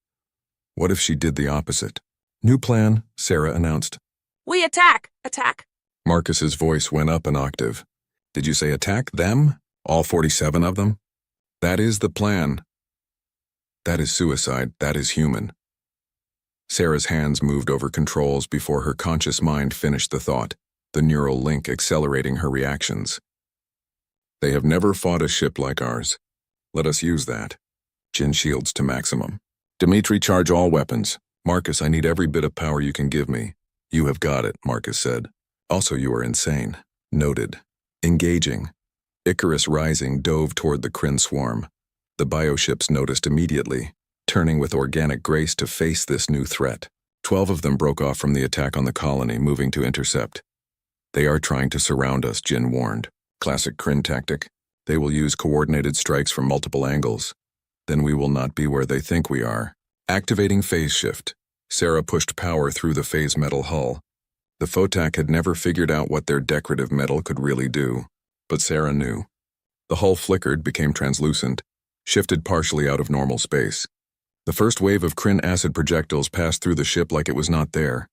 What if she did the opposite? "New plan," Sarah announced. "We attack! Attack!" Marcus's voice went up an octave. "Did you say attack them? All 47 of them?" "That is the plan." "That is suicide. That is human." Sarah's hands moved over controls before her conscious mind finished the thought, the neural link accelerating her reactions. "They have never fought a ship like ours. Let us use that. Jin shields to maximum. Dimitri, charge all weapons. Marcus, I need every bit of power you can give me." "You have got it," Marcus said. "Also, you are insane." Noted. Engaging. Icarus Rising dove toward the Kryn swarm. The bioships noticed immediately, turning with organic grace to face this new threat. 12 of them broke off from the attack on the colony, moving to intercept. "They are trying to surround us," Jin warned. Classic Kryn tactic. They will use coordinated strikes from multiple angles. Then we will not be where they think we are. Activating phase shift. Sarah pushed power through the phase metal hull. The Photak had never figured out what their decorative metal could really do, but Sarah knew. The hull flickered, became translucent, shifted partially out of normal space. The first wave of Kryn acid projectiles passed through the ship like it was not there.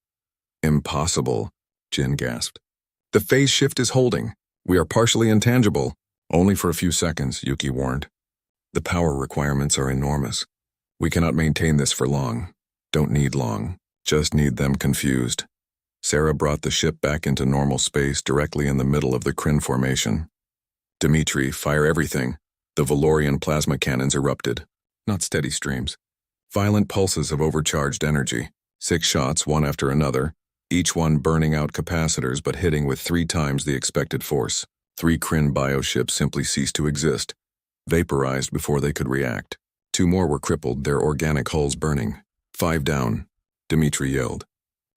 Impossible, Jin gasped. The phase shift is holding. We are partially intangible. Only for a few seconds, Yuki warned. The power requirements are enormous. We cannot maintain this for long. Don't need long. Just need them confused. Sarah brought the ship back into normal space directly in the middle of the Kryn formation. Dmitri, fire everything. The Valorian plasma cannons erupted. Not steady streams. Violent pulses of overcharged energy. 6 shots, one after another, each one burning out capacitors but hitting with 3 times the expected force. 3 Kryn bioships simply ceased to exist, vaporized before they could react. 2 more were crippled, their organic hulls burning. 5 down, Dmitri yelled,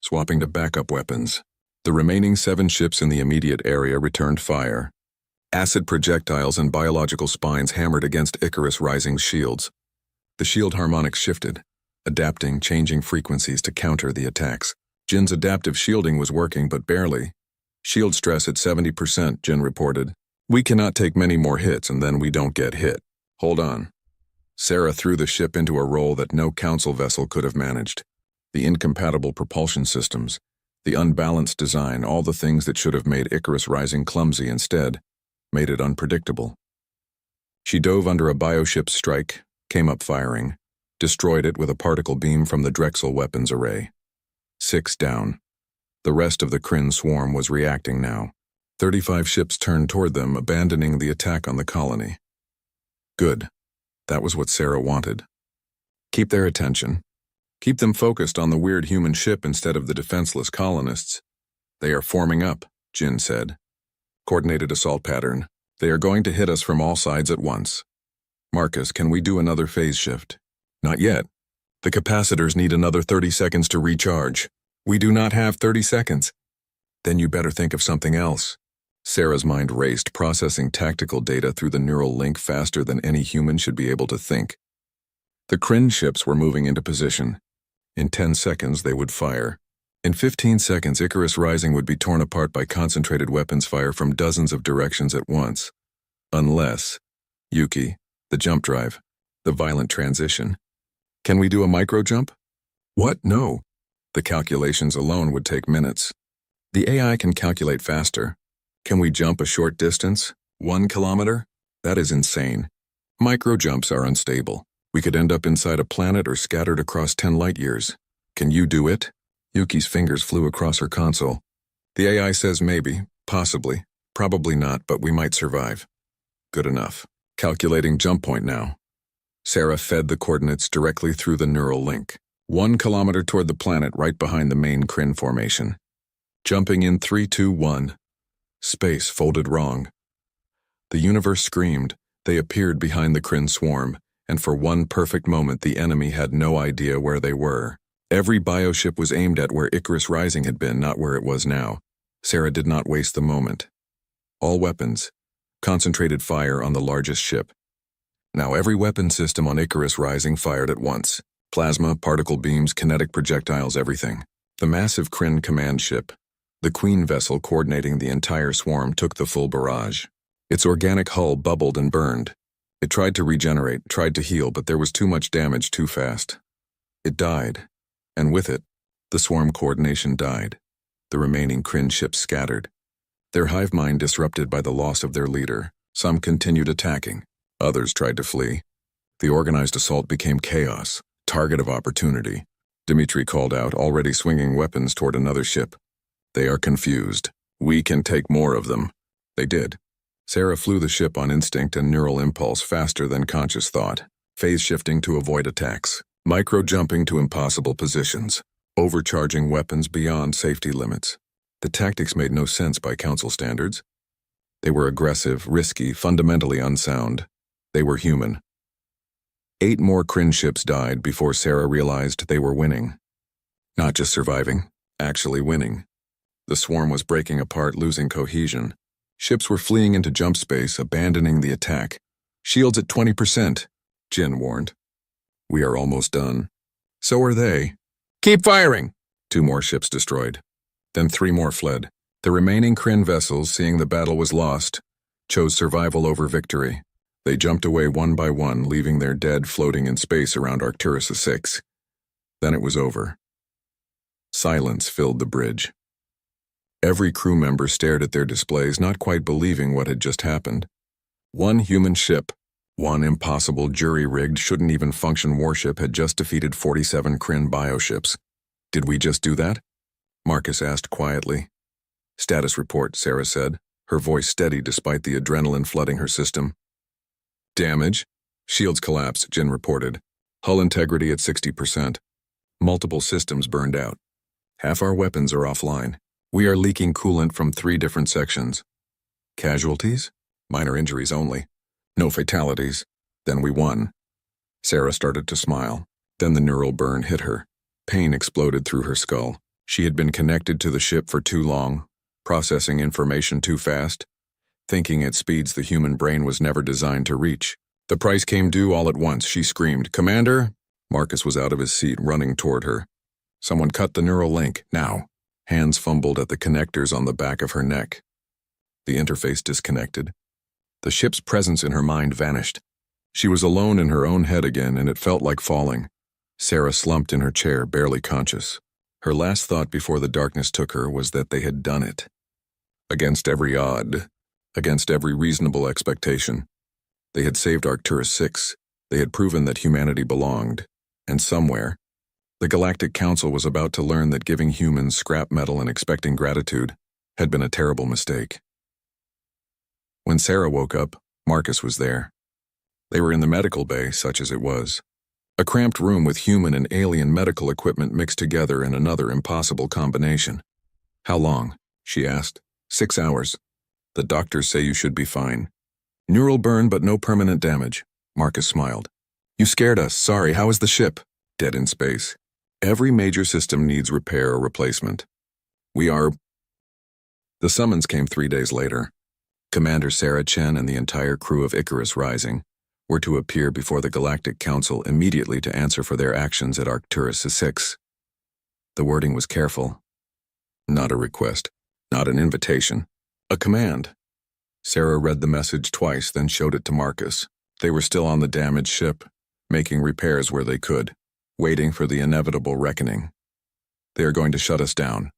swapping to backup weapons. The remaining 7 ships in the immediate area returned fire. Acid projectiles and biological spines hammered against Icarus Rising's shields. The shield harmonics shifted, adapting, changing frequencies to counter the attacks. Jin's adaptive shielding was working, but barely. Shield stress at 70%, Jin reported. We cannot take many more hits and then we don't get hit. Hold on. Sarah threw the ship into a roll that no council vessel could have managed. The incompatible propulsion systems, the unbalanced design, all the things that should have made Icarus Rising clumsy instead, made it unpredictable. She dove under a bioship's strike, came up firing, destroyed it with a particle beam from the Drexel weapons array. 6 down. The rest of the Kryn swarm was reacting now. 35 ships turned toward them, abandoning the attack on the colony. Good. That was what Sarah wanted. Keep their attention. Keep them focused on the weird human ship instead of the defenseless colonists. They are forming up, Jin said. Coordinated assault pattern. They are going to hit us from all sides at once. Marcus, can we do another phase shift? Not yet. The capacitors need another 30 seconds to recharge. We do not have 30 seconds. Then you better think of something else. Sarah's mind raced, processing tactical data through the neural link faster than any human should be able to think. The Kryn ships were moving into position. In 10 seconds, they would fire. In 15 seconds, Icarus Rising would be torn apart by concentrated weapons fire from dozens of directions at once. Unless, Yuki, the jump drive, the violent transition. Can we do a micro jump? What? No. The calculations alone would take minutes. The AI can calculate faster. Can we jump a short distance? 1 kilometer? That is insane. Micro jumps are unstable. We could end up inside a planet or scattered across 10 light years. Can you do it? Yuki's fingers flew across her console. The AI says maybe, possibly, probably not, but we might survive. Good enough. Calculating jump point now. Sarah fed the coordinates directly through the neural link. 1 kilometer toward the planet right behind the main Kryn formation. Jumping in 3, 2, 1. Space folded wrong. The universe screamed. They appeared behind the Kryn swarm, and for one perfect moment the enemy had no idea where they were. Every bioship was aimed at where Icarus Rising had been, not where it was now. Sarah did not waste the moment. All weapons. Concentrated fire on the largest ship. Now every weapon system on Icarus Rising fired at once. Plasma, particle beams, kinetic projectiles, everything. The massive Kryn command ship, the Queen vessel coordinating the entire swarm, took the full barrage. Its organic hull bubbled and burned. It tried to regenerate, tried to heal, but there was too much damage too fast. It died, and with it, the swarm coordination died. The remaining Kryn ships scattered. Their hive mind disrupted by the loss of their leader. Some continued attacking. Others tried to flee. The organized assault became chaos, target of opportunity. Dmitri called out, already swinging weapons toward another ship. They are confused. We can take more of them. They did. Sarah flew the ship on instinct and neural impulse faster than conscious thought, phase shifting to avoid attacks, micro-jumping to impossible positions, overcharging weapons beyond safety limits. The tactics made no sense by council standards. They were aggressive, risky, fundamentally unsound. They were human. 8 more Kryn ships died before Sarah realized they were winning. Not just surviving, actually winning. The swarm was breaking apart, losing cohesion. Ships were fleeing into jump space, abandoning the attack. Shields at 20%, Jin warned. We are almost done. So are they. Keep firing! 2 more ships destroyed. Then 3 more fled. The remaining Kryn vessels, seeing the battle was lost, chose survival over victory. They jumped away one by one, leaving their dead floating in space around Arcturus 6. Then it was over. Silence filled the bridge. Every crew member stared at their displays, not quite believing what had just happened. 1 human ship, 1 impossible jury-rigged, shouldn't-even-function warship had just defeated 47 Kryn bioships. Did we just do that? Marcus asked quietly. Status report, Sarah said, her voice steady despite the adrenaline flooding her system. Damage? Shields collapsed, Jin reported. Hull integrity at 60%. Multiple systems burned out. Half our weapons are offline. We are leaking coolant from 3 different sections. Casualties? Minor injuries only. No fatalities. Then we won. Sarah started to smile. Then the neural burn hit her. Pain exploded through her skull. She had been connected to the ship for too long, processing information too fast, thinking at speeds the human brain was never designed to reach. The price came due all at once. She screamed, "Commander!" Marcus was out of his seat, running toward her. Someone cut the neural link, now. Hands fumbled at the connectors on the back of her neck. The interface disconnected. The ship's presence in her mind vanished. She was alone in her own head again, and it felt like falling. Sarah slumped in her chair, barely conscious. Her last thought before the darkness took her was that they had done it. Against every odd, against every reasonable expectation. They had saved Arcturus 6. They had proven that humanity belonged. And somewhere, the Galactic Council was about to learn that giving humans scrap metal and expecting gratitude had been a terrible mistake. When Sarah woke up, Marcus was there. They were in the medical bay, such as it was. A cramped room with human and alien medical equipment mixed together in another impossible combination. How long? She asked. 6 hours. The doctors say you should be fine. Neural burn, but no permanent damage. Marcus smiled. You scared us. Sorry, how is the ship? Dead in space. Every major system needs repair or replacement. We are... The summons came 3 days later. Commander Sarah Chen and the entire crew of Icarus Rising were to appear before the Galactic Council immediately to answer for their actions at Arcturus 6. The wording was careful. Not a request, not an invitation, a command. Sarah read the message twice, then showed it to Marcus. They were still on the damaged ship, making repairs where they could, waiting for the inevitable reckoning. They are going to shut us down,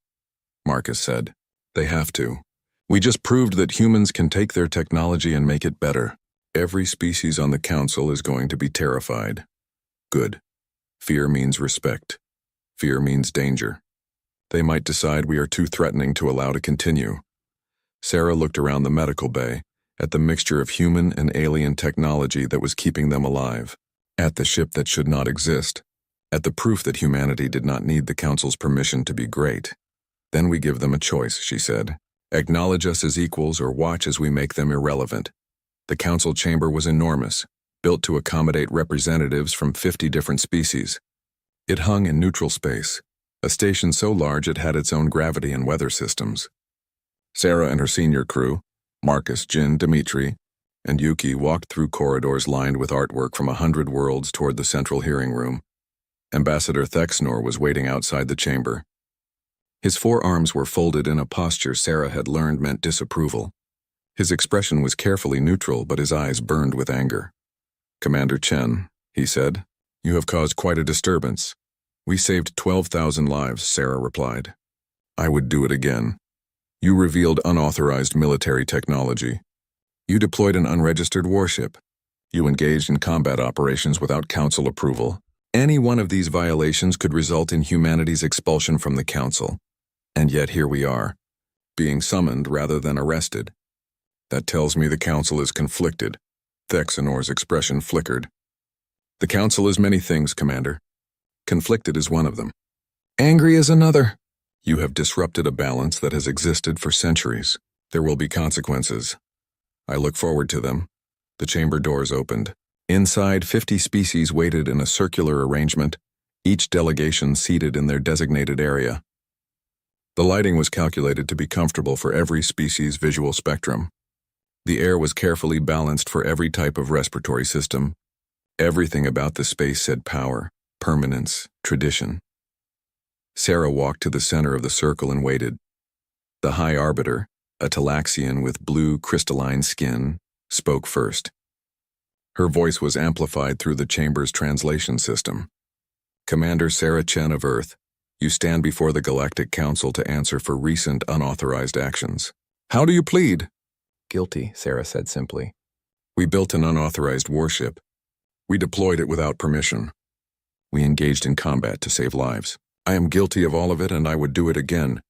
Marcus said. They have to. We just proved that humans can take their technology and make it better. Every species on the Council is going to be terrified. Good. Fear means respect. Fear means danger. They might decide we are too threatening to allow to continue. Sarah looked around the medical bay, at the mixture of human and alien technology that was keeping them alive, at the ship that should not exist, at the proof that humanity did not need the Council's permission to be great. Then we give them a choice, she said. Acknowledge us as equals or watch as we make them irrelevant. The Council chamber was enormous, built to accommodate representatives from 50 different species. It hung in neutral space, a station so large it had its own gravity and weather systems. Sarah and her senior crew, Marcus, Jin, Dimitri, and Yuki walked through corridors lined with artwork from 100 worlds toward the central hearing room. Ambassador Thexnor was waiting outside the chamber. His forearms were folded in a posture Sarah had learned meant disapproval. His expression was carefully neutral, but his eyes burned with anger. Commander Chen, he said, you have caused quite a disturbance. We saved 12,000 lives, Sarah replied. I would do it again. You revealed unauthorized military technology. You deployed an unregistered warship. You engaged in combat operations without Council approval. Any one of these violations could result in humanity's expulsion from the Council. And yet here we are, being summoned rather than arrested. That tells me the Council is conflicted. Thexanor's expression flickered. The Council is many things, Commander. Conflicted is one of them. Angry is another. You have disrupted a balance that has existed for centuries. There will be consequences. I look forward to them. The chamber doors opened. Inside, 50 species waited in a circular arrangement, each delegation seated in their designated area. The lighting was calculated to be comfortable for every species' visual spectrum. The air was carefully balanced for every type of respiratory system. Everything about the space said power, permanence, tradition. Sarah walked to the center of the circle and waited. The High Arbiter, a Talaxian with blue crystalline skin, spoke first. Her voice was amplified through the chamber's translation system. Commander Sarah Chen of Earth, you stand before the Galactic Council to answer for recent unauthorized actions. How do you plead? Guilty, Sarah said simply. We built an unauthorized warship. We deployed it without permission. We engaged in combat to save lives. I am guilty of all of it, and I would do it again.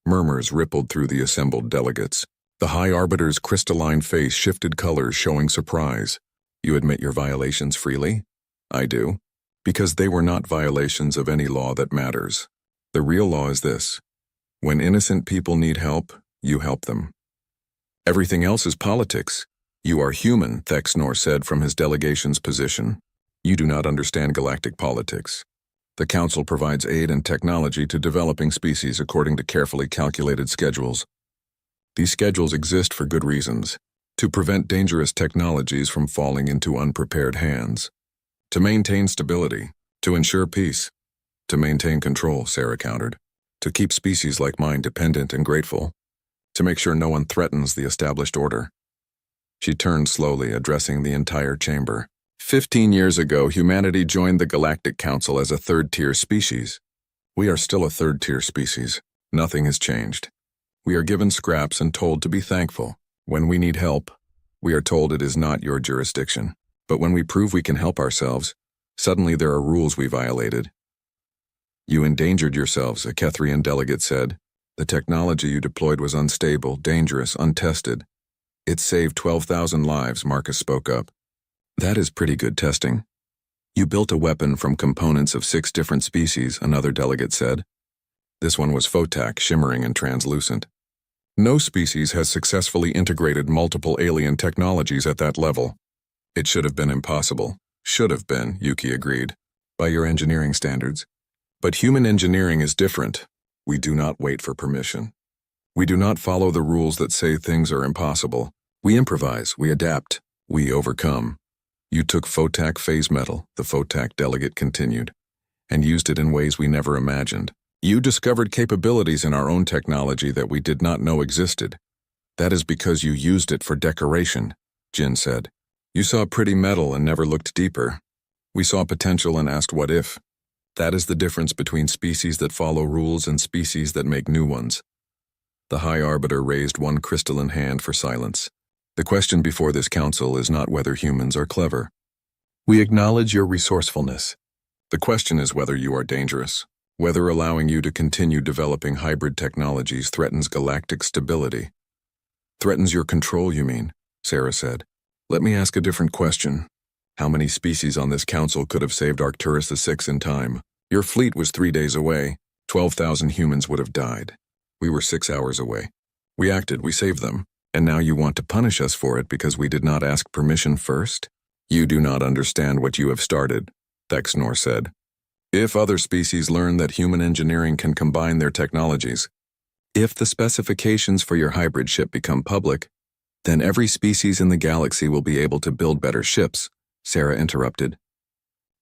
Murmurs rippled through the assembled delegates. The High Arbiter's crystalline face shifted colors, showing surprise. You admit your violations freely? I do. Because they were not violations of any law that matters. The real law is this. When innocent people need help, you help them. Everything else is politics. You are human, Thexnor said from his delegation's position. You do not understand galactic politics. The Council provides aid and technology to developing species according to carefully calculated schedules. These schedules exist for good reasons, to prevent dangerous technologies from falling into unprepared hands. To maintain stability, to ensure peace, to maintain control, Sarah countered, to keep species like mine dependent and grateful, to make sure no one threatens the established order. She turned slowly, addressing the entire chamber. 15 years ago, humanity joined the Galactic Council as a third-tier species. We are still a third-tier species. Nothing has changed. We are given scraps and told to be thankful. When we need help, we are told it is not your jurisdiction. But when we prove we can help ourselves, suddenly there are rules we violated. You endangered yourselves, a Kethrian delegate said. The technology you deployed was unstable, dangerous, untested. It saved 12,000 lives, Marcus spoke up. That is pretty good testing. You built a weapon from components of 6 different species, another delegate said. This one was photac, shimmering and translucent. No species has successfully integrated multiple alien technologies at that level. It should have been impossible. Should have been, Yuki agreed, by your engineering standards. But human engineering is different. We do not wait for permission. We do not follow the rules that say things are impossible. We improvise, we adapt, we overcome. You took photac phase metal, the photac delegate continued, and used it in ways we never imagined. You discovered capabilities in our own technology that we did not know existed. That is because you used it for decoration, Jin said. You saw pretty metal and never looked deeper. We saw potential and asked what if. That is the difference between species that follow rules and species that make new ones. The High Arbiter raised one crystalline hand for silence. The question before this council is not whether humans are clever. We acknowledge your resourcefulness. The question is whether you are dangerous, whether allowing you to continue developing hybrid technologies threatens galactic stability. Threatens your control, you mean, Sarah said. Let me ask a different question. How many species on this council could have saved Arcturus VI in time? Your fleet was 3 days away. 12,000 humans would have died. We were 6 hours away. We acted, we saved them. And now you want to punish us for it because we did not ask permission first? You do not understand what you have started, Thexnor said. If other species learn that human engineering can combine their technologies, if the specifications for your hybrid ship become public, then every species in the galaxy will be able to build better ships, Sarah interrupted.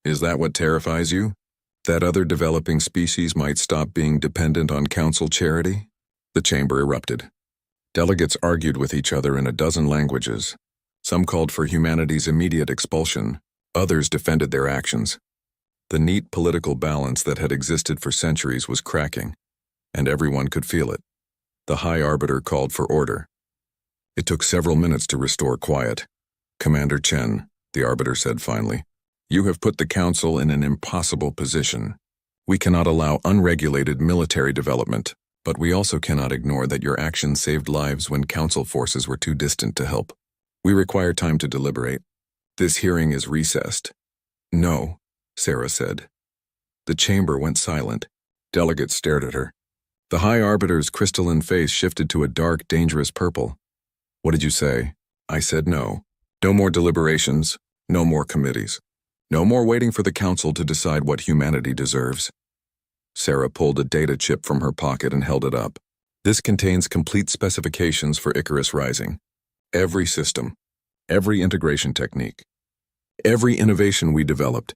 Is that what terrifies you? That other developing species might stop being dependent on council charity? The chamber erupted. Delegates argued with each other in a dozen languages. Some called for humanity's immediate expulsion. Others defended their actions. The neat political balance that had existed for centuries was cracking, and everyone could feel it. The High Arbiter called for order. It took several minutes to restore quiet. Commander Chen, the Arbiter said finally, you have put the Council in an impossible position. We cannot allow unregulated military development, but we also cannot ignore that your actions saved lives when Council forces were too distant to help. We require time to deliberate. This hearing is recessed. No, Sarah said. The chamber went silent. Delegates stared at her. The High Arbiter's crystalline face shifted to a dark, dangerous purple. What did you say? I said no. No more deliberations, no more committees. No more waiting for the Council to decide what humanity deserves. Sarah pulled a data chip from her pocket and held it up. This contains complete specifications for Icarus Rising. Every system, every integration technique, every innovation we developed.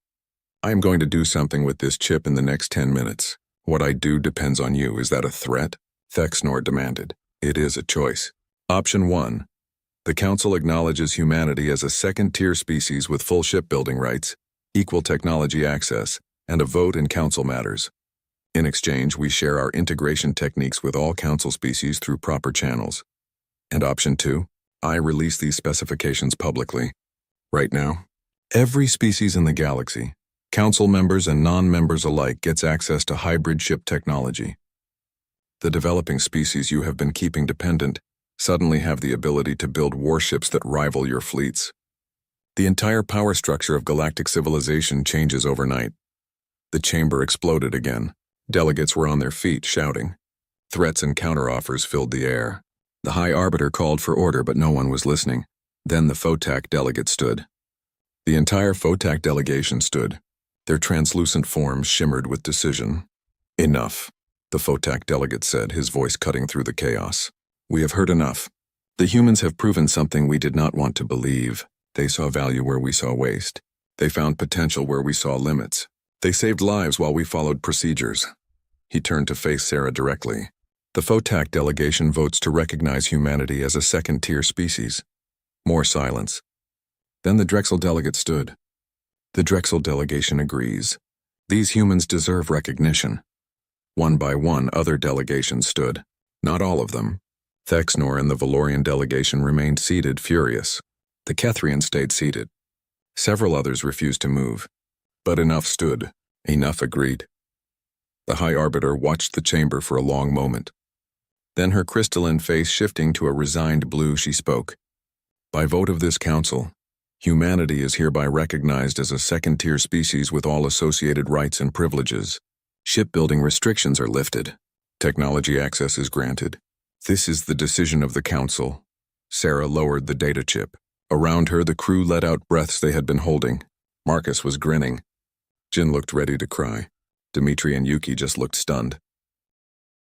I am going to do something with this chip in the next 10 minutes. What I do depends on you. Is that a threat? Thexnor demanded. It is a choice. Option 1. The Council acknowledges humanity as a second-tier species with full shipbuilding rights, equal technology access, and a vote in Council matters. In exchange, we share our integration techniques with all Council species through proper channels. And Option 2. I release these specifications publicly. Right now, every species in the galaxy, Council members and non-members alike, gets access to hybrid ship technology. The developing species you have been keeping dependent suddenly have the ability to build warships that rival your fleets. The entire power structure of galactic civilization changes overnight. The chamber exploded again. Delegates were on their feet, shouting. Threats and counteroffers filled the air. The High Arbiter called for order, but no one was listening. Then the Photak delegate stood. The entire Photak delegation stood. Their translucent forms shimmered with decision. Enough, the Photak delegate said, his voice cutting through the chaos. We have heard enough. The humans have proven something we did not want to believe. They saw value where we saw waste. They found potential where we saw limits. They saved lives while we followed procedures. He turned to face Sarah directly. The Photak delegation votes to recognize humanity as a second-tier species. More silence. Then the Drexel delegate stood. The Drexel delegation agrees. These humans deserve recognition. One by one, other delegations stood. Not all of them. Thexnor and the Valorian delegation remained seated, furious. The Kethrian stayed seated. Several others refused to move. But enough stood. Enough agreed. The High Arbiter watched the chamber for a long moment. Then, her crystalline face shifting to a resigned blue, she spoke. By vote of this council, humanity is hereby recognized as a second-tier species with all associated rights and privileges. Shipbuilding restrictions are lifted. Technology access is granted. This is the decision of the council. Sarah lowered the data chip. Around her, the crew let out breaths they had been holding. Marcus was grinning. Jin looked ready to cry. Dimitri and Yuki just looked stunned.